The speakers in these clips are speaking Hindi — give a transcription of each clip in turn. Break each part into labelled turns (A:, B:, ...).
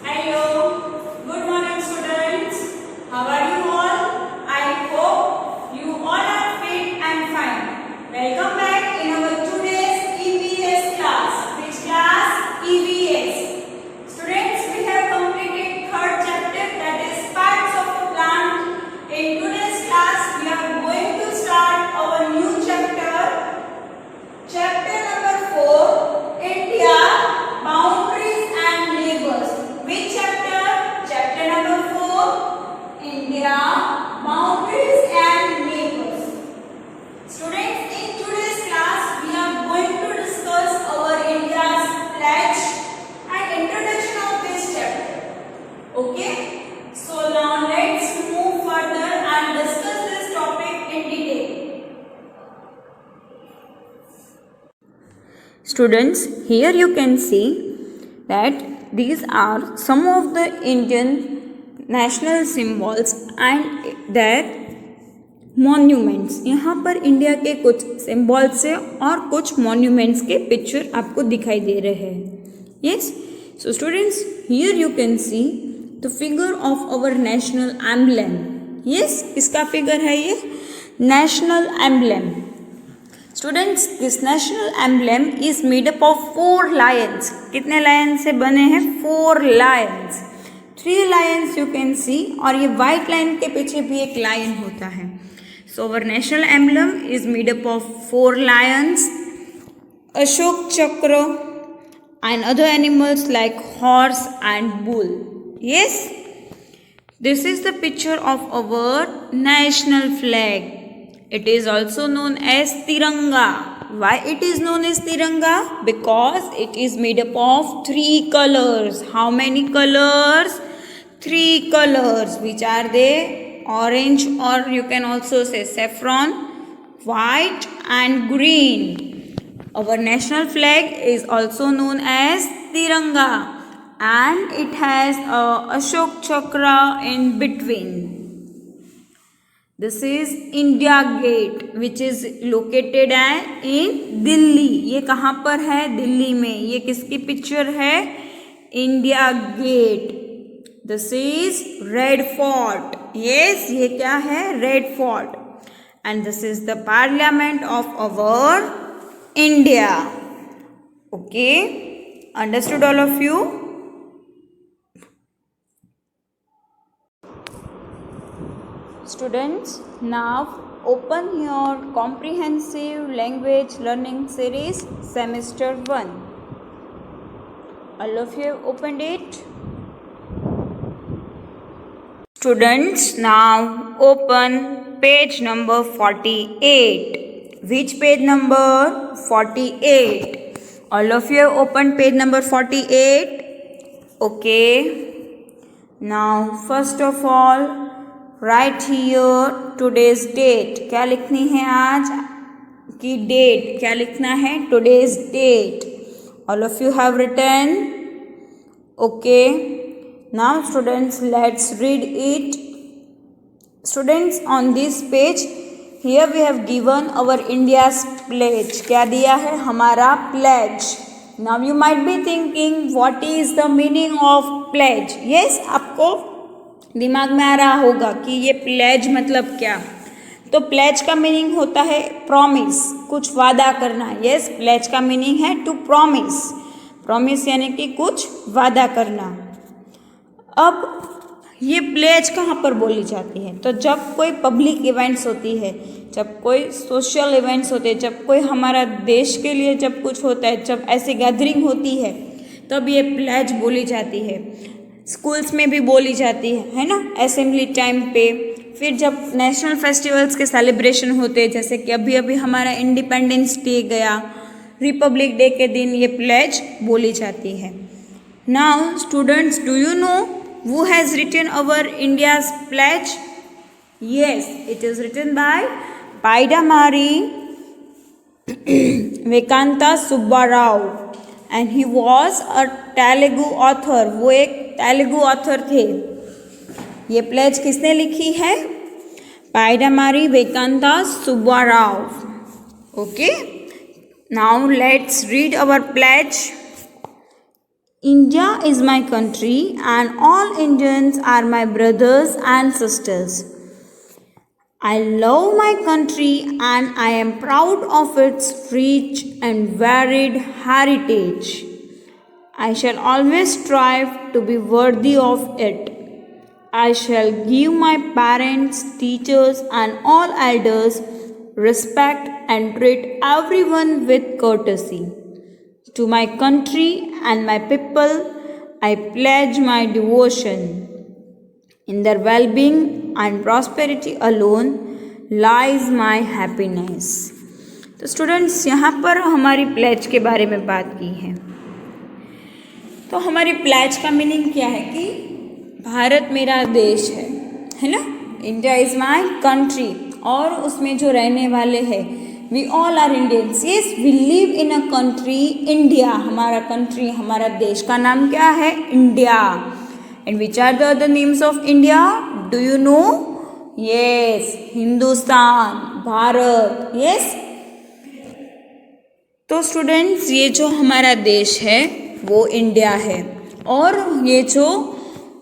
A: Hello, good morning students. How are you all? I hope you all are fit and fine. Welcome back in our today's EVS class. Which class? EVS. Students, we have completed third chapter, that is parts of a plant. In today's class, we are going to start our new chapter. Chapter number 4, India, Boundaries and Neighbors. Which chapter? Chapter number 4, India, Boundaries and Neighbors. Students, in today's class, we are going to discuss our India's pledge and introduction of this chapter. Okay? So now let's move further and discuss this topic in detail.
B: Students, here you can see that these are some of the Indian national symbols and their monuments. यहाँ पर इंडिया के कुछ सिम्बॉल्स से और कुछ मॉन्यूमेंट्स के पिक्चर आपको दिखाई दे रहे हैं. Yes, so students, here you can see the figure of our national emblem. Yes, किसका फिगर है ये? National emblem. Students, this national emblem is made up of 4 lions. कितने lions से बने हैं? 4 lions. 3 lions you can see, और ये white line के पीछे भी एक lion होता है. So our national emblem is made up of 4 lions, Ashok Chakra, and other animals like horse and bull. Yes, this is the picture of our national flag. It is also known as Tiranga. Why it is known as Tiranga? Because it is made up of 3 colors. How many colors? 3 colors. Which are they? Orange, or you can also say saffron, white and green. Our national flag is also known as Tiranga, and it has a Ashok Chakra in between. This is India Gate, which is located in Delhi. ये कहाँ पर है? दिल्ली में. ये किसकी पिक्चर है? India Gate. This is Red Fort. Yes, ये क्या है? Red Fort. And this is the Parliament of our India. Okay, understood all of you? Students, now open your comprehensive language learning series semester 1. All of you have opened it? Students, now open page number 48. Which page number? 48. All of you have opened page number 48? Okay. Now, first of all, write here today's date. क्या लिखनी है आज की डेट? क्या लिखना है? Today's date. All of you have written? Okay. Now students, let's read it. Students, on this page here we have given our India's pledge. क्या दिया है? हमारा pledge. Now you might be thinking what is the meaning of pledge. Yes, आपको दिमाग में आ रहा होगा कि ये प्लेज मतलब क्या. तो प्लेज का मीनिंग होता है प्रॉमिस, कुछ वादा करना. यस, प्लेज का मीनिंग है टू प्रॉमिस. प्रॉमिस यानी कि कुछ वादा करना. अब ये प्लेज कहाँ पर बोली जाती है? तो जब कोई पब्लिक इवेंट्स होती है, जब कोई सोशल इवेंट्स होते हैं, जब कोई हमारा देश के लिए जब कुछ होता है, जब ऐसी गैदरिंग होती है, तब ये प्लेज बोली जाती है. स्कूल्स में भी बोली जाती है ना, असेंबली टाइम पे. फिर जब नेशनल फेस्टिवल्स के सेलिब्रेशन होते हैं, जैसे कि अभी अभी हमारा इंडिपेंडेंस डे गया, रिपब्लिक डे के दिन ये प्लेज बोली जाती है. Now students, do you know who has written our India's pledge? Yes, it is written by Pydimarri वेकांता Subbarao, and he was a Telugu author. वो एक तेलुगु ऑथर थे. ये प्लेज किसने लिखी है? पाइडामारी वेकांता Subbarao. Okay, now let's read our pledge. India is my country and all Indians are my brothers and sisters. I love my country and I am proud of its rich and varied heritage. I shall always strive to be worthy of it. I shall give my parents, teachers, and all elders respect and treat everyone with courtesy. To my country and my people, I pledge my devotion. In their well being and prosperity alone lies my happiness. तो स्टूडेंट्स, यहाँ पर हमारी प्लेज के बारे में बात की है। तो हमारी प्लेज का मीनिंग क्या है कि भारत मेरा देश है ना। इंडिया इज़ माई कंट्री, और उसमें जो रहने वाले हैं we all are Indians. Yes, we live in a country India. हमारा कंट्री, हमारा देश का नाम क्या है? India. And which are the other names of India? Do you know? Yes, Hindustan, Bharat. Yes, तो स्टूडेंट्स, ये जो हमारा देश है वो इंडिया है, और ये जो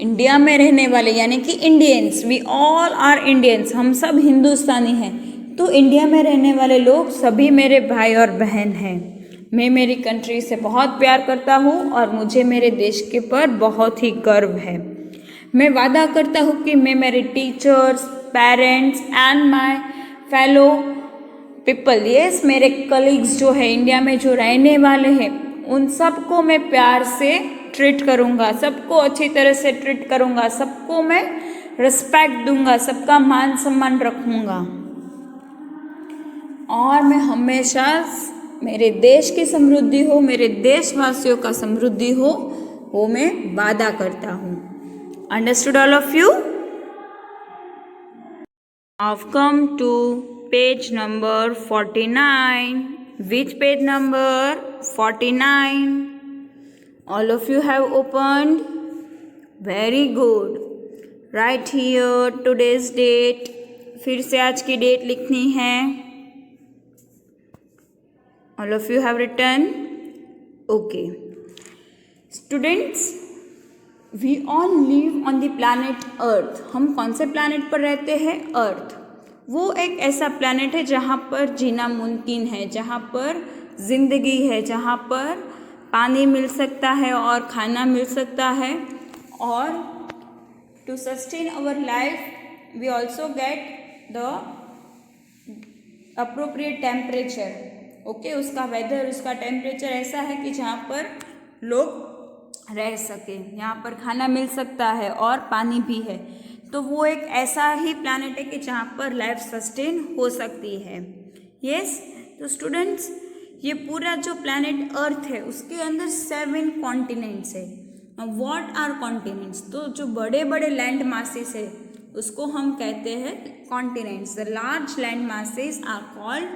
B: इंडिया में रहने वाले यानी कि Indians, we all are Indians, हम सब हिंदुस्तानी हैं। तो इंडिया में रहने वाले लोग सभी मेरे भाई और बहन हैं। मैं मेरी कंट्री से बहुत प्यार करता हूँ और मुझे मेरे देश के पर बहुत ही गर्व है। मैं वादा करता हूँ कि मैं मेरे teachers, parents and my fellow people, yes, मेरे कलीग्स जो है इंडिया में जो रहने वाले हैं, उन सबको मैं प्यार से ट्रीट करूँगा, सबको अच्छी तरह से ट्रीट करूँगा, सबको मैं रिस्पेक्ट दूंगा, सबका मान सम्मान रखूँगा, और मैं हमेशा मेरे देश की समृद्धि हो, मेरे देशवासियों का समृद्धि हो, वो मैं वादा करता हूँ। Understood all of you? I've come to page number 49. Which page number? 49. All of you have opened? Very good. Right here today's date. फिर से आज की डेट लिखनी है। All of you have written? Okay. Students, we all live on the planet Earth. हम कौन से planet पर रहते हैं? Earth. वो एक ऐसा planet है जहाँ पर जीना मुमकिन है, जहाँ पर जिंदगी है, जहाँ पर पानी मिल सकता है और खाना मिल सकता है, और to sustain our life we also get the appropriate temperature. Okay, उसका वेदर, उसका टेम्परेचर ऐसा है कि जहाँ पर लोग रह सकें, यहाँ पर खाना मिल सकता है और पानी भी है। तो वो एक ऐसा ही प्लैनेट है कि जहाँ पर लाइफ सस्टेन हो सकती है। यस, तो स्टूडेंट्स, ये पूरा जो प्लैनेट अर्थ है उसके अंदर 7 कॉन्टिनेंट्स है। What are continents? तो जो बड़े बड़े लैंड मासेस है उसको हम कहते हैं continents. The large land masses are called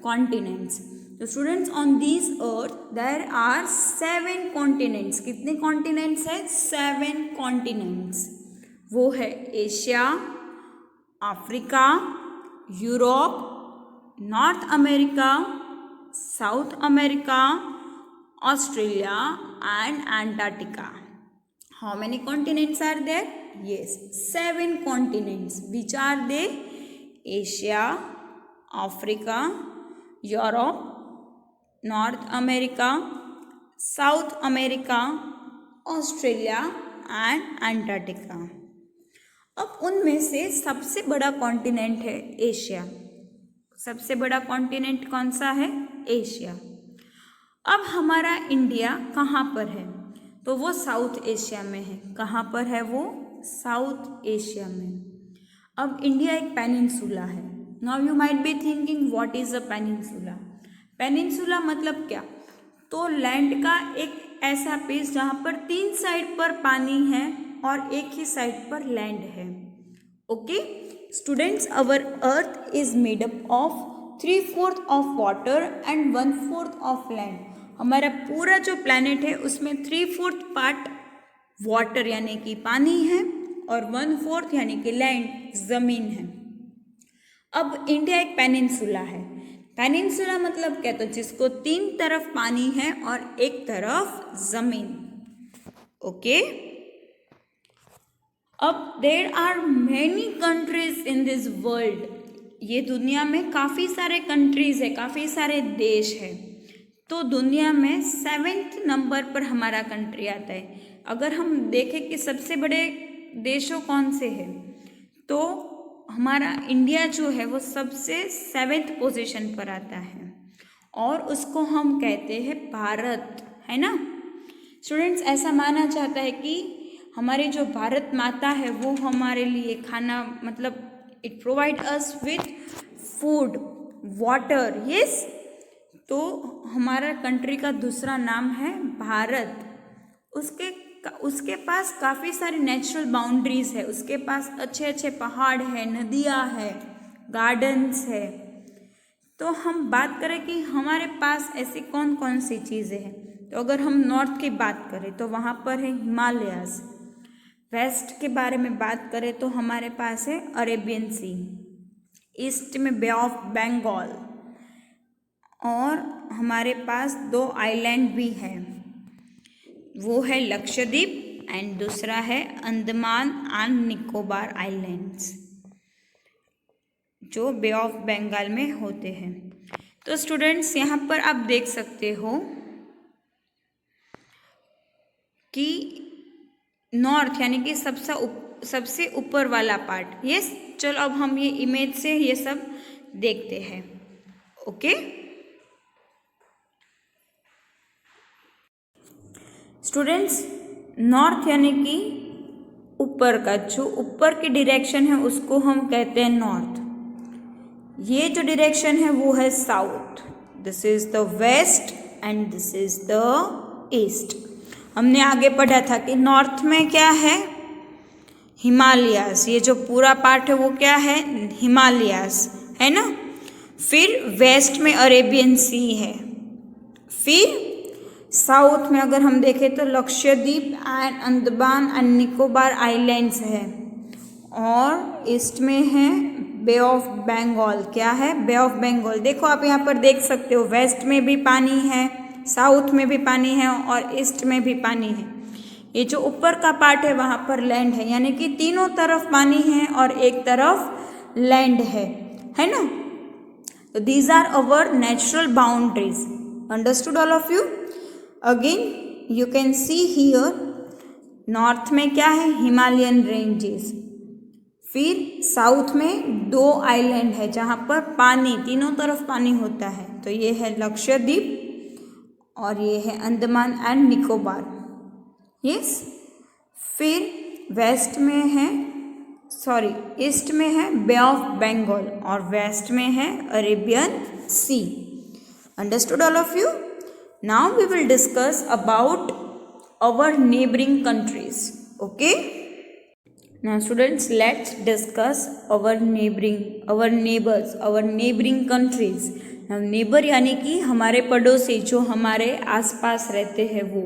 B: continents. तो students, on this earth there are 7 continents. कितने कॉन्टिनेंट्स है? 7 कॉन्टिनेंट्स। वो है Asia, Africa, Europe, North America, South America, Australia and Antarctica. How many continents are there? Yes, 7 continents. Which are they? Asia, Africa, Europe, North America, South America, Australia and Antarctica. अब उनमें से सबसे बड़ा कॉन्टिनेंट है एशिया। सबसे बड़ा कॉन्टिनेंट कौन सा है? एशिया। अब हमारा इंडिया कहाँ पर है? तो वो साउथ एशिया में है। कहाँ पर है वो? साउथ एशिया में। अब इंडिया एक पेनिनसुला है। Now you might be thinking what is a peninsula? Peninsula मतलब क्या? तो लैंड का एक ऐसा पीस जहाँ पर 3 साइड पर पानी है और एक ही साइड पर लैंड है। Okay students, our earth is made up of 3/4 of water and 1/4 of land. हमारा पूरा जो प्लैनेट है उसमें 3/4 पार्ट वाटर यानी कि पानी है और 1/4 यानी कि लैंड, जमीन है। अब इंडिया एक पेनिनसुला है। पेनिनसुला मतलब क्या? तो जिसको 3 तरफ पानी है और एक तरफ जमीन। ओके। अब there are many countries in this world, ये दुनिया में काफ़ी सारे कंट्रीज है, काफ़ी सारे देश है। तो दुनिया में 7th नंबर पर हमारा कंट्री आता है। अगर हम देखें कि सबसे बड़े देशों कौन से हैं, तो हमारा इंडिया जो है वो सबसे 7th पोजीशन पर आता है और उसको हम कहते हैं भारत, है ना। स्टूडेंट्स, ऐसा माना जाता है कि हमारी जो भारत माता है वो हमारे लिए खाना, मतलब it provide us with food, water, yes. तो हमारा कंट्री का दूसरा नाम है भारत। उसके पास काफ़ी सारी नेचुरल बाउंड्रीज है, उसके पास अच्छे अच्छे पहाड़ है, नदियाँ है, गार्डन्स है। तो हम बात करें कि हमारे पास ऐसी कौन कौन सी चीज़ें हैं, तो अगर हम नॉर्थ की बात करें तो वहाँ पर है हिमालयास। वेस्ट के बारे में बात करें तो हमारे पास है अरेबियन सी। ईस्ट में बे ऑफ बंगाल, और हमारे पास 2 आइलैंड भी हैं, वो है लक्षद्वीप एंड दूसरा है अंडमान एंड निकोबार आइलैंड्स, जो बे ऑफ बंगाल में होते हैं। तो स्टूडेंट्स, यहाँ पर आप देख सकते हो कि नॉर्थ यानी कि सबसे ऊपर वाला पार्ट, यस। चलो अब हम ये इमेज से ये सब देखते हैं, ओके। स्टूडेंट्स, नॉर्थ यानी कि ऊपर का, जो ऊपर की डायरेक्शन है उसको हम कहते हैं नॉर्थ। ये जो डायरेक्शन है वो है south. This is the west and this is the east. हमने आगे पढ़ा था कि नॉर्थ में क्या है, हिमालयास। ये जो पूरा पार्ट है वो क्या है, हिमालयास, है ना। फिर वेस्ट में अरेबियन सी है। फिर साउथ में अगर हम देखें तो Lakshadweep and Andaman and Nicobar islands है। और ईस्ट में है बे ऑफ बंगाल। क्या है, बे ऑफ बंगाल। देखो आप यहाँ पर देख सकते हो, वेस्ट में भी पानी है, साउथ में भी पानी है और ईस्ट में भी पानी है। ये जो ऊपर का पार्ट है वहाँ पर लैंड है, यानी कि तीनों तरफ पानी है और एक तरफ लैंड है ना। तो these are our natural boundaries. Understood all of you? Again you can see here, north में क्या है, हिमालयन रेंजेस। फिर साउथ में 2 आइलैंड है जहाँ पर पानी, तीनों तरफ पानी होता है। तो ये है लक्षद्वीप और ये है अंडमान एंड निकोबार, यस। फिर वेस्ट में है, सॉरी ईस्ट में है बे ऑफ बंगाल और वेस्ट में है Arabian sea. Understood all of you? Now we will discuss about our neighbouring countries, okay. Now students, let's discuss our neighboring countries. Now neighbor यानी कि हमारे पड़ोसी, जो हमारे आसपास रहते हैं वो।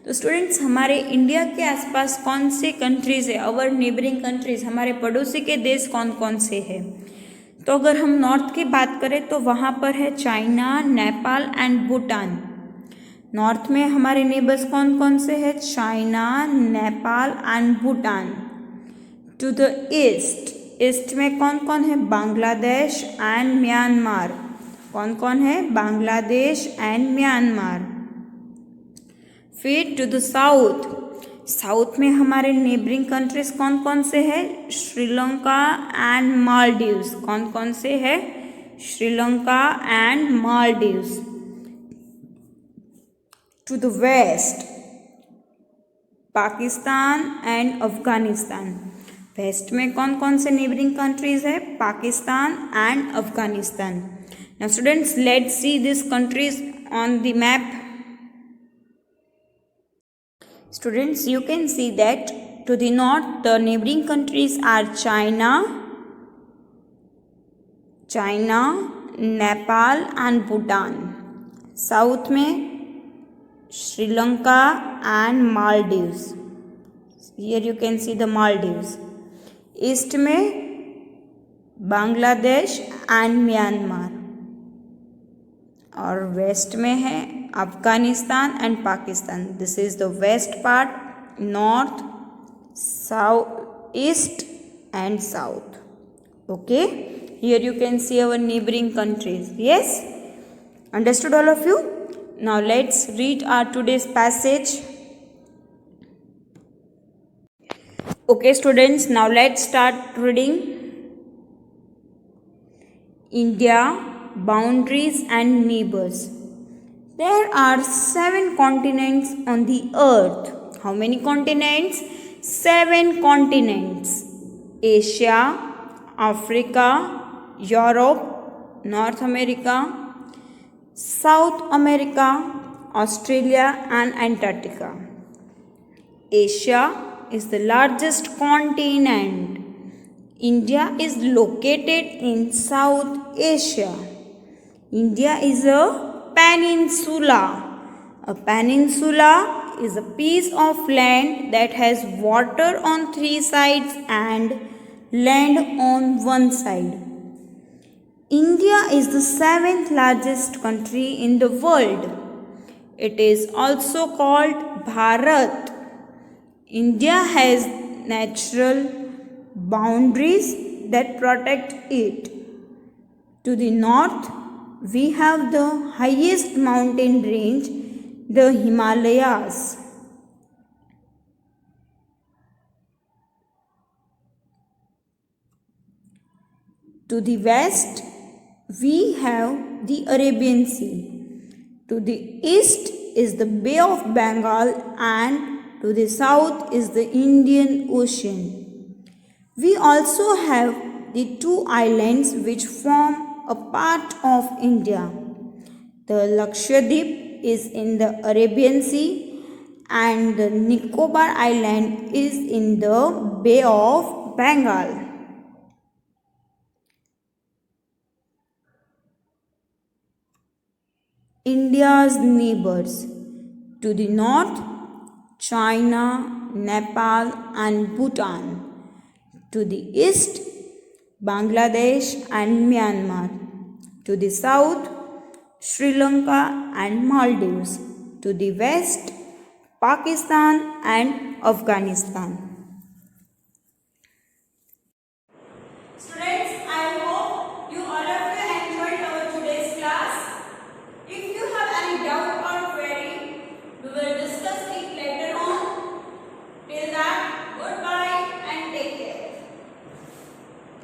B: तो स्टूडेंट्स, हमारे इंडिया के आसपास कौन से कंट्रीज़ है, आवर नेबरिंग कंट्रीज़, हमारे पड़ोसी के देश कौन कौन से हैं। तो अगर हम नॉर्थ की बात करें तो वहाँ पर है China, Nepal and Bhutan. North में हमारे नेबर्स कौन कौन से हैं, China, Nepal and Bhutan. To the east में कौन कौन है, बांग्लादेश एंड म्यांमार। कौन कौन है, बांग्लादेश एंड म्यांमार। फिर टू द साउथ में हमारे नेबरिंग कंट्रीज कौन कौन से हैं, श्रीलंका एंड मालदीव्स। कौन कौन से है, Sri Lanka and Maldives. To the west Pakistan and Afghanistan. West में कौन कौन से नेबरिंग कंट्रीज है, Pakistan and Afghanistan. Now students, let's see this countries on the map. Students, you can see that to the north the neighboring countries are China, Nepal and Bhutan. South में Sri-Lanka and Maldives. Here you can see the Maldives. East में बांग्लादेश एंड म्यांमार और वेस्ट में है Afghanistan and Pakistan. This is the west part north, south, east and south. Okay, here you can see our neighboring countries. Yes, understood all of you? Now let's read our today's passage. Okay students, now let's start reading. India, boundaries and neighbors. There are 7 continents on the earth. How many continents? 7 continents. Asia, Africa, Europe, North America, South America, Australia and Antarctica. Asia is the largest continent. India is located in South Asia. India is a peninsula. A peninsula is a piece of land that has water on 3 sides and land on 1 side. India is the 7th largest country in the world. It is also called Bharat. India has natural boundaries that protect it. To the north, we have the highest mountain range, the Himalayas. To the west, we have the Arabian Sea. To the east is the Bay of Bengal and to the south is the Indian Ocean. We also have the 2 islands which form a part of India. The Lakshadweep is in the Arabian Sea and the Nicobar Island is in the Bay of Bengal. India's neighbors. To the north, China, Nepal and Bhutan. To the east, Bangladesh and Myanmar. To the south, Sri Lanka and Maldives. To the west, Pakistan and Afghanistan.